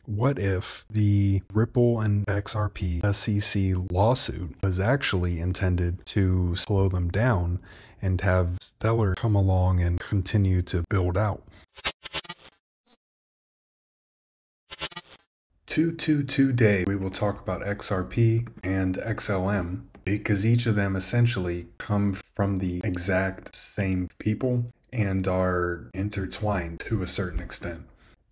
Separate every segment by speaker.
Speaker 1: What if the Ripple and XRP SEC lawsuit was actually intended to slow them down and have Stellar come along and continue to build out? 222 day, we will talk about XRP and XLM because each of them essentially come from the exact same people and are intertwined to a certain extent.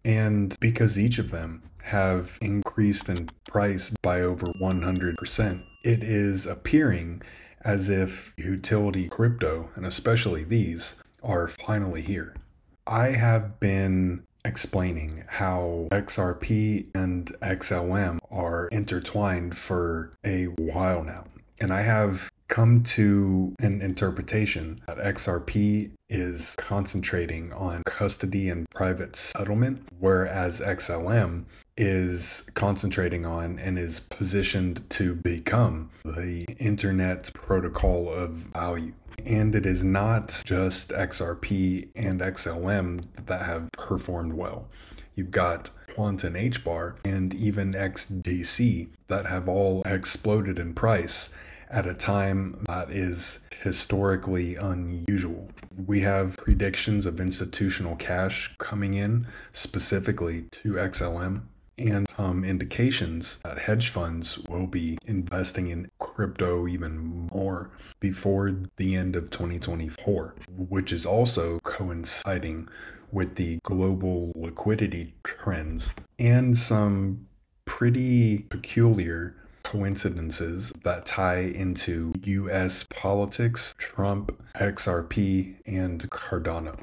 Speaker 1: And because each of them have increased in price by over 100%, it is appearing as if utility crypto, and especially these, are finally here. I have been explaining how XRP and XLM are intertwined for a while now. And I have come to an interpretation that XRP is concentrating on custody and private settlement, whereas XLM is concentrating on and is positioned to become the internet protocol of value. And it is not just XRP and XLM that have performed well. You've got Quant and HBAR and even XDC that have all exploded in price at a time that is historically unusual. We have predictions of institutional cash coming in specifically to XLM, and indications that hedge funds will be investing in crypto even more before the end of 2024, which is also coinciding with the global liquidity trends and some pretty peculiar coincidences that tie into US politics, Trump, XRP, and Cardano.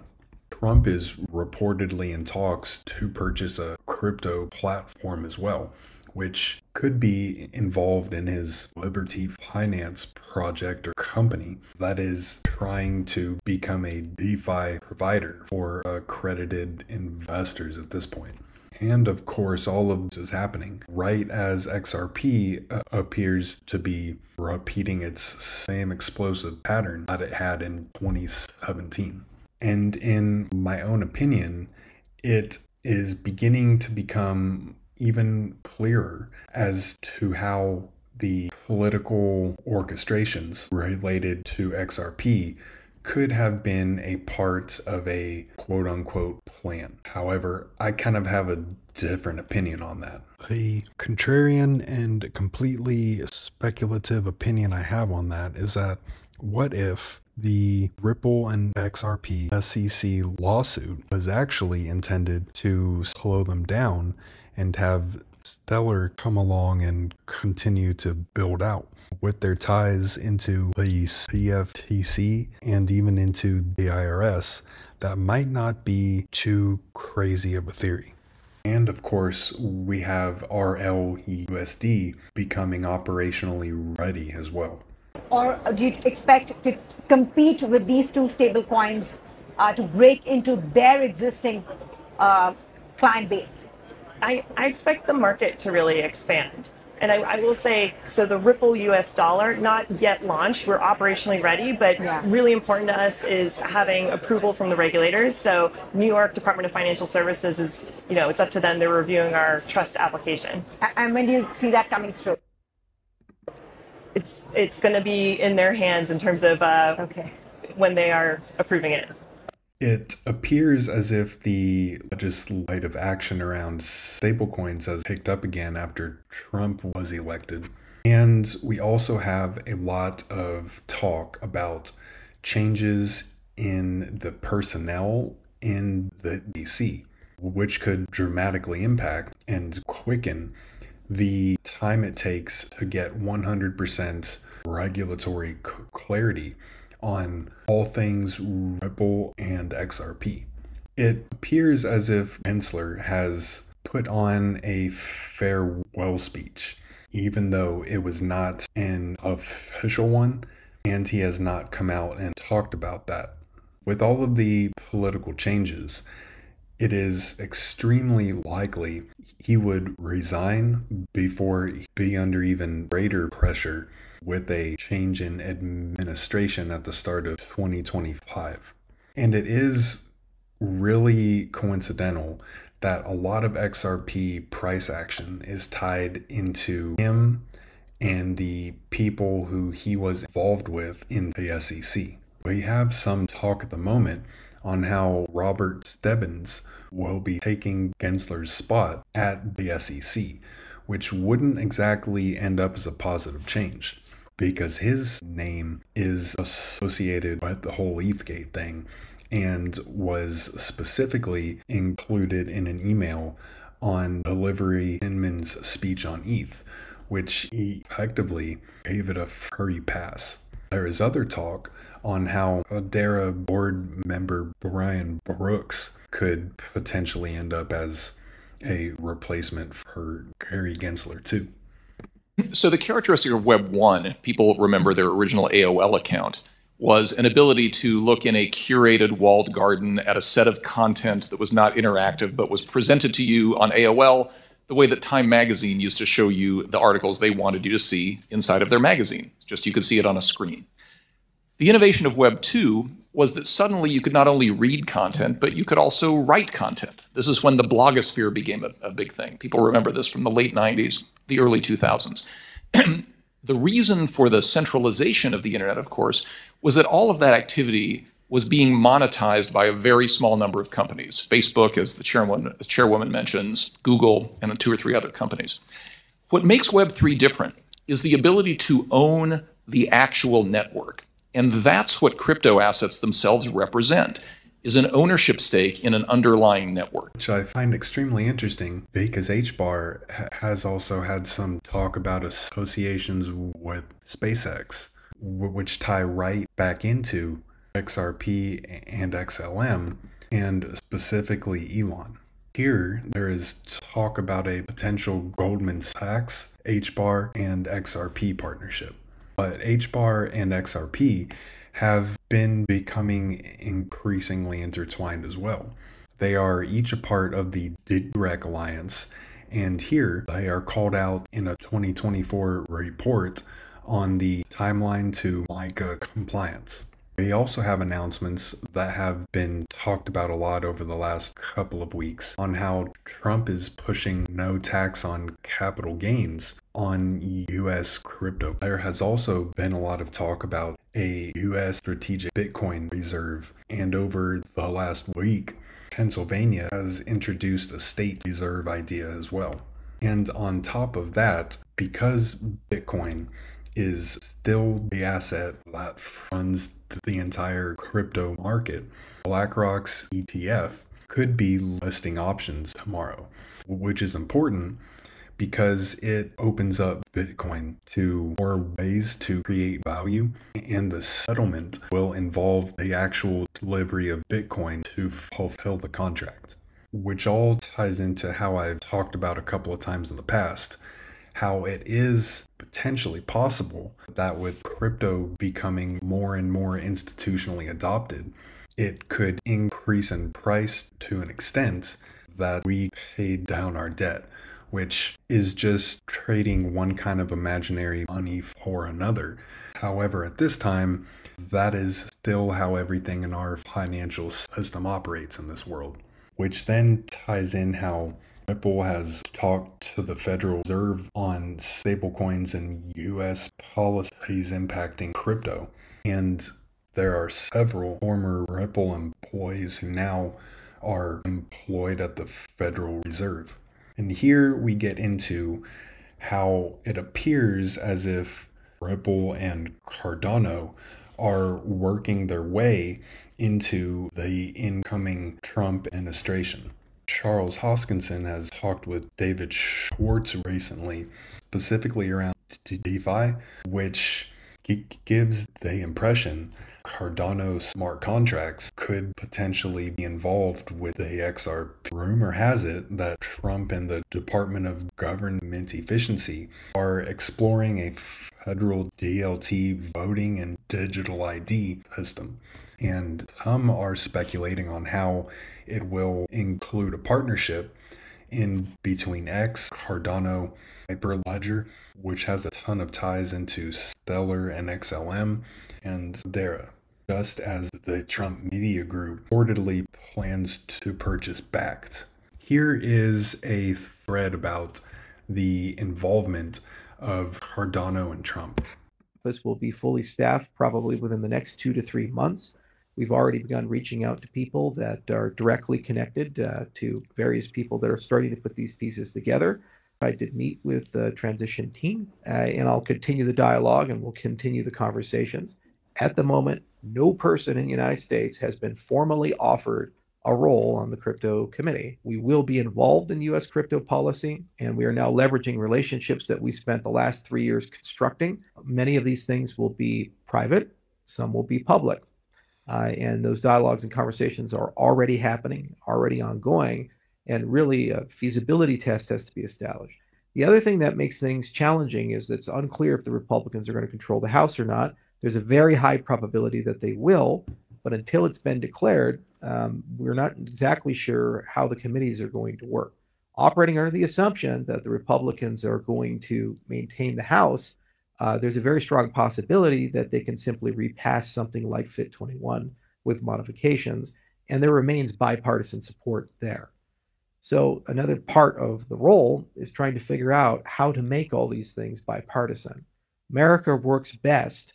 Speaker 1: Trump is reportedly in talks to purchase a crypto platform as well, which could be involved in his Liberty Finance project or company that is trying to become a DeFi provider for accredited investors at this point. And of course, all of this is happening right as XRP appears to be repeating its same explosive pattern that it had in 2017. And in my own opinion, it is beginning to become even clearer as to how the political orchestrations related to XRP could have been a part of a quote-unquote plan. However, I kind of have a different opinion on that. The contrarian and completely speculative opinion I have on that is that what if the Ripple and XRP SEC lawsuit was actually intended to slow them down and have Stellar come along and continue to build out with their ties into the CFTC and even into the IRS? That might not be too crazy of a theory. And of course, we have RLUSD becoming operationally ready as well.
Speaker 2: Or do you expect to compete with these two stable coins to break into their existing client base?
Speaker 3: I expect the market to really expand. And I will say, so the Ripple US dollar, not yet launched. We're operationally ready, but really important to us is having approval from the regulators. So New York Department of Financial Services is, it's up to them. They're reviewing our trust application.
Speaker 2: And when do you see that coming through?
Speaker 3: It's going to be in their hands in terms of when they are approving it.
Speaker 1: It appears as if the legislative action around stablecoins has picked up again after Trump was elected. And we also have a lot of talk about changes in the personnel in the DC, which could dramatically impact and quicken the time it takes to get 100% regulatory clarity on all things Ripple and XRP. It appears as if Gensler has put on a farewell speech, even though it was not an official one, and he has not come out and talked about that. With all of the political changes, it is extremely likely he would resign before he be under even greater pressure with a change in administration at the start of 2025. And it is really coincidental that a lot of XRP price action is tied into him and the people who he was involved with in the SEC. We have some talk at the moment on how Robert Stebbins will be taking Gensler's spot at the SEC, which wouldn't exactly end up as a positive change because his name is associated with the whole ETHgate thing and was specifically included in an email on Delivery Inman's speech on ETH, which he effectively gave it a free pass. There is other talk on how DERA board member Brian Brooks could potentially end up as a replacement for Gary Gensler too.
Speaker 4: So the characteristic of Web 1, if people remember their original AOL account, was an ability to look in a curated walled garden at a set of content that was not interactive but was presented to you on AOL the way that Time magazine used to show you the articles they wanted you to see inside of their magazine. Just you could see it on a screen. The innovation of Web 2 was that suddenly you could not only read content, but you could also write content. This is when the blogosphere became a big thing. People remember this from the late 90s, the early 2000s. The reason for the centralization of the internet, of course, was that all of that activity was being monetized by a very small number of companies. Facebook, as the chairwoman mentions, Google, and 2 or 3 other companies. What makes Web3 different is the ability to own the actual network. And that's what crypto assets themselves represent, is an ownership stake in an underlying network.
Speaker 1: Which I find extremely interesting because HBAR has also had some talk about associations with SpaceX, which tie right back into XRP and XLM, and specifically Elon. Here, there is talk about a potential Goldman Sachs, HBAR, and XRP partnership. But HBAR and XRP have been becoming increasingly intertwined as well. They are each a part of the DeRec Alliance, and here they are called out in a 2024 report on the timeline to MiCA compliance. We also have announcements that have been talked about a lot over the last couple of weeks on how Trump is pushing no tax on capital gains on U.S. crypto. There has also been a lot of talk about a U.S. strategic Bitcoin reserve, and over the last week, Pennsylvania has introduced a state reserve idea as well. And on top of that, because Bitcoin is still the asset that funds the entire crypto market, BlackRock's ETF could be listing options tomorrow, which is important because it opens up Bitcoin to more ways to create value, and the settlement will involve the actual delivery of Bitcoin to fulfill the contract, which all ties into how I've talked about a couple of times in the past, how it is potentially possible that with crypto becoming more and more institutionally adopted, it could increase in price to an extent that we paid down our debt, which is just trading one kind of imaginary money for another. However, at this time, that is still how everything in our financial system operates in this world, which then ties in how Ripple has talked to the Federal Reserve on stablecoins and U.S. policies impacting crypto. And there are several former Ripple employees who now are employed at the Federal Reserve. And here we get into how it appears as if Ripple and Cardano are working their way into the incoming Trump administration. Charles Hoskinson has talked with David Schwartz recently, specifically around DeFi, which gives the impression Cardano smart contracts could potentially be involved with the XRP. Rumor has it that Trump and the Department of Government Efficiency are exploring a federal DLT voting and digital ID system, and some are speculating on how it will include a partnership in between X, Cardano, Hyperledger, which has a ton of ties into Stellar and XLM, and DERA, just as the Trump Media Group reportedly plans to purchase Bakkt. Here is a thread about the involvement of Cardano and Trump.
Speaker 5: This will be fully staffed probably within the next 2 to 3 months. We've already begun reaching out to people that are directly connected to various people that are starting to put these pieces together. I did meet with the transition team, and I'll continue the dialogue and we'll continue the conversations. At the moment, no person in the United States has been formally offered a role on the crypto committee. We will be involved in U.S. crypto policy, and we are now leveraging relationships that we spent the last 3 years constructing. Many of these things will be private, some will be public. And those dialogues and conversations are already happening, already ongoing, and really a feasibility test has to be established. The other thing that makes things challenging is that it's unclear if the Republicans are going to control the House or not. There's a very high probability that they will, but until it's been declared, we're not exactly sure how the committees are going to work. Operating under the assumption that the Republicans are going to maintain the House, there's a very strong possibility that they can simply repass something like FIT 21 with modifications, and there remains bipartisan support there. So another part of the role is trying to figure out how to make all these things bipartisan. America works best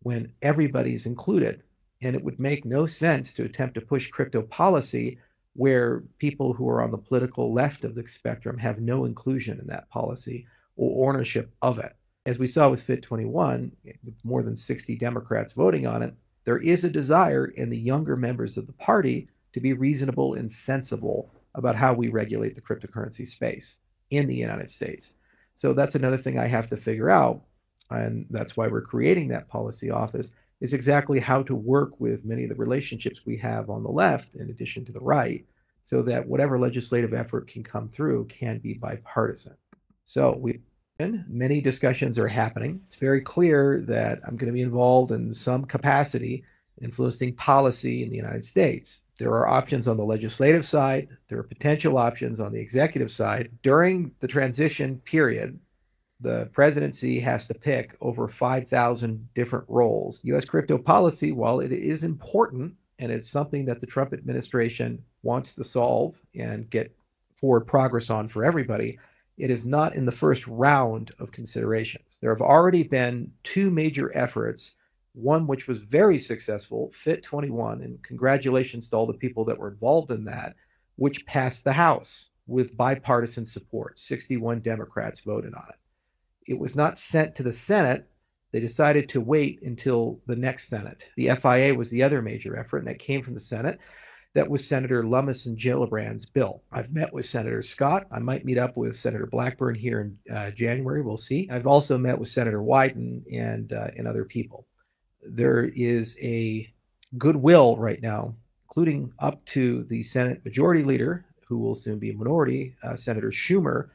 Speaker 5: when everybody's included, and it would make no sense to attempt to push crypto policy where people who are on the political left of the spectrum have no inclusion in that policy or ownership of it. As we saw with FIT 21, with more than 60 Democrats voting on it, there is a desire in the younger members of the party to be reasonable and sensible about how we regulate the cryptocurrency space in the United States. So that's another thing I have to figure out, and that's why we're creating that policy office, is exactly how to work with many of the relationships we have on the left in addition to the right, so that whatever legislative effort can come through can be bipartisan. So many discussions are happening. It's very clear that I'm going to be involved in some capacity influencing policy in the United States. There are options on the legislative side. There are potential options on the executive side. During the transition period, the presidency has to pick over 5,000 different roles. U.S. crypto policy, while it is important and it's something that the Trump administration wants to solve and get forward progress on for everybody, it is not in the first round of considerations. There have already been 2 major efforts, one which was very successful, FIT 21, and congratulations to all the people that were involved in that, which passed the House with bipartisan support. 61 Democrats voted on it. It was not sent to the Senate. They decided to wait until the next Senate. The FIA was the other major effort, and that came from the Senate. That was Senator Lummis and Gillibrand's bill. I've met with Senator Scott. I might meet up with Senator Blackburn here in January. We'll see. I've also met with Senator Wyden and other people. There is a goodwill right now, including up to the Senate Majority Leader, who will soon be a minority, Senator Schumer,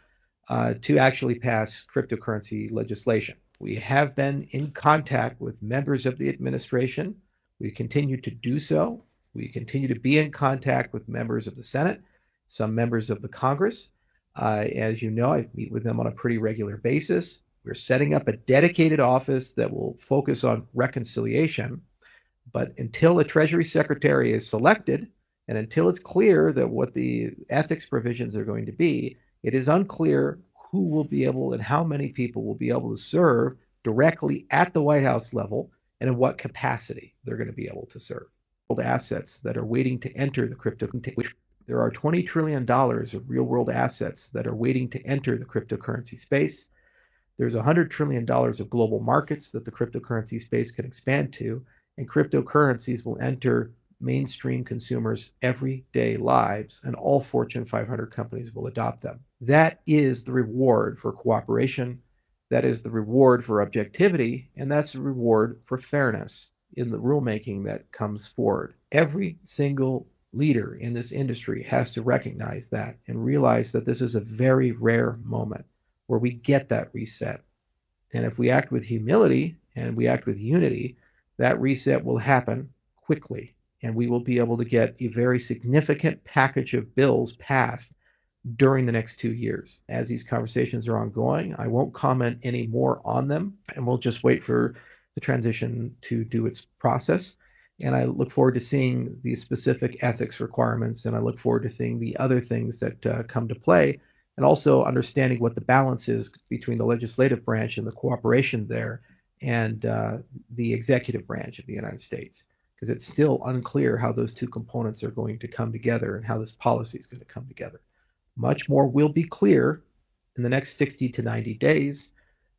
Speaker 5: to actually pass cryptocurrency legislation. We have been in contact with members of the administration. We continue to do so. We continue to be in contact with members of the Senate, some members of the Congress. As you know, I meet with them on a pretty regular basis. We're setting up a dedicated office that will focus on reconciliation. But until a Treasury Secretary is selected, and until it's clear that what the ethics provisions are going to be, it is unclear who will be able and how many people will be able to serve directly at the White House level and in what capacity they're going to be able to serve. Assets that are waiting to enter the crypto. There are $20 trillion of real-world assets that are waiting to enter the cryptocurrency space. There's $100 trillion of global markets that the cryptocurrency space can expand to, and cryptocurrencies will enter mainstream consumers' everyday lives, and all Fortune 500 companies will adopt them. That is the reward for cooperation. That is the reward for objectivity, and that's the reward for fairness in the rulemaking that comes forward. Every single leader in this industry has to recognize that and realize that this is a very rare moment where we get that reset. And if we act with humility and we act with unity, that reset will happen quickly, and we will be able to get a very significant package of bills passed during the next 2 years. As these conversations are ongoing, I won't comment any more on them, and we'll just wait for the transition to do its process. And I look forward to seeing the specific ethics requirements, and I look forward to seeing the other things that come to play, and also understanding what the balance is between the legislative branch and the cooperation there and the executive branch of the United States, because it's still unclear how those two components are going to come together and how this policy is going to come together. Much more will be clear in the next 60 to 90 days,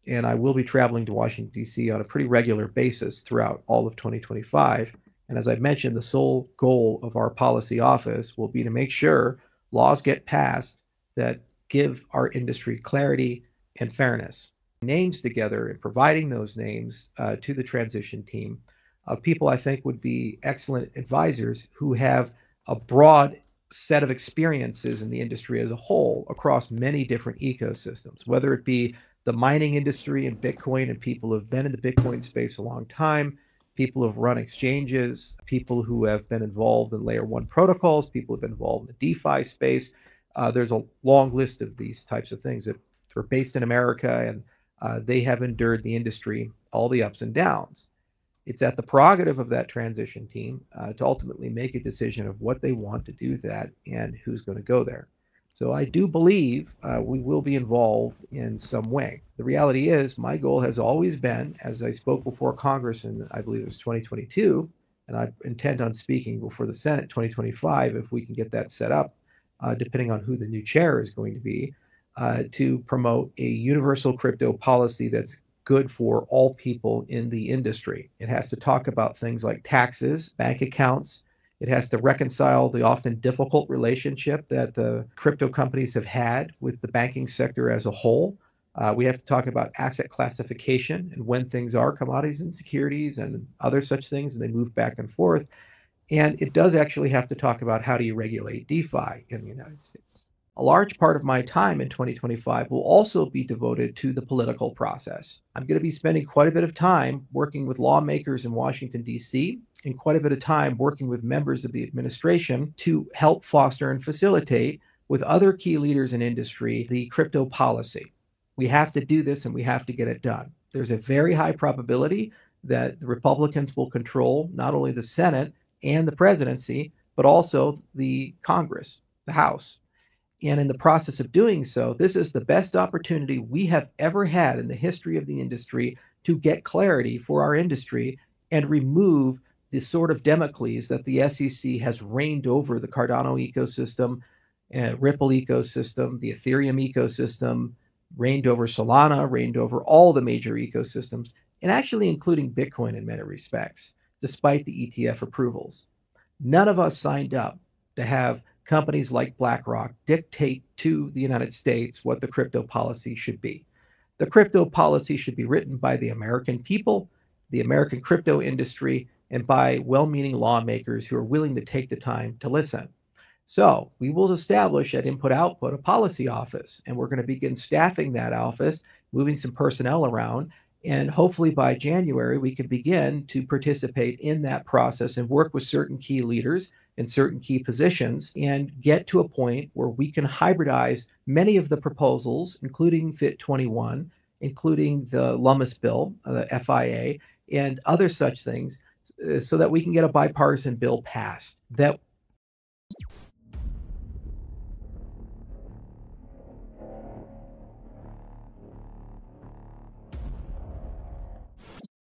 Speaker 5: and I will be traveling to Washington, D.C. on a pretty regular basis throughout all of 2025. And as I mentioned, the sole goal of our policy office will be to make sure laws get passed that give our industry clarity and fairness. Names together and providing those names to the transition team of people I think would be excellent advisors who have a broad set of experiences in the industry as a whole across many different ecosystems, whether it be the mining industry and Bitcoin and people who have been in the Bitcoin space a long time, people who have run exchanges, people who have been involved in layer one protocols, people who have been involved in the DeFi space. There's a long list of these types of things that are based in America, and they have endured the industry, all the ups and downs. It's at the prerogative of that transition team to ultimately make a decision of what they want to do with that and who's going to go there. So I do believe we will be involved in some way. The reality is my goal has always been, as I spoke before Congress in, I believe it was 2022, and I intend on speaking before the Senate 2025 if we can get that set up, depending on who the new chair is going to be, to promote a universal crypto policy that's good for all people in the industry. It has to talk about things like taxes, bank accounts. It has to reconcile the often difficult relationship that the crypto companies have had with the banking sector as a whole. We have to talk about asset classification and when things are commodities and securities and other such things, and they move back and forth. And it does actually have to talk about how do you regulate DeFi in the United States. A large part of my time in 2025 will also be devoted to the political process. I'm going to be spending quite a bit of time working with lawmakers in Washington, D.C., and quite a bit of time working with members of the administration to help foster and facilitate with other key leaders in industry the crypto policy. We have to do this and we have to get it done. There's a very high probability that the Republicans will control not only the Senate and the presidency, but also the Congress, the House. And in the process of doing so, this is the best opportunity we have ever had in the history of the industry to get clarity for our industry and remove the sword of Damocles that the SEC has reigned over the Cardano ecosystem, Ripple ecosystem, the Ethereum ecosystem, reigned over Solana, reigned over all the major ecosystems, and actually including Bitcoin in many respects, despite the ETF approvals. None of us signed up to have companies like BlackRock dictate to the United States what the crypto policy should be. The crypto policy should be written by the American people, the American crypto industry, and by well-meaning lawmakers who are willing to take the time to listen. So we will establish at Input Output a policy office, and we're going to begin staffing that office, moving some personnel around, and hopefully by January we can begin to participate in that process and work with certain key leaders in certain key positions and get to a point where we can hybridize many of the proposals, including FIT 21, including the Lummis bill, the FIA, and other such things, so that we can get a bipartisan bill passed that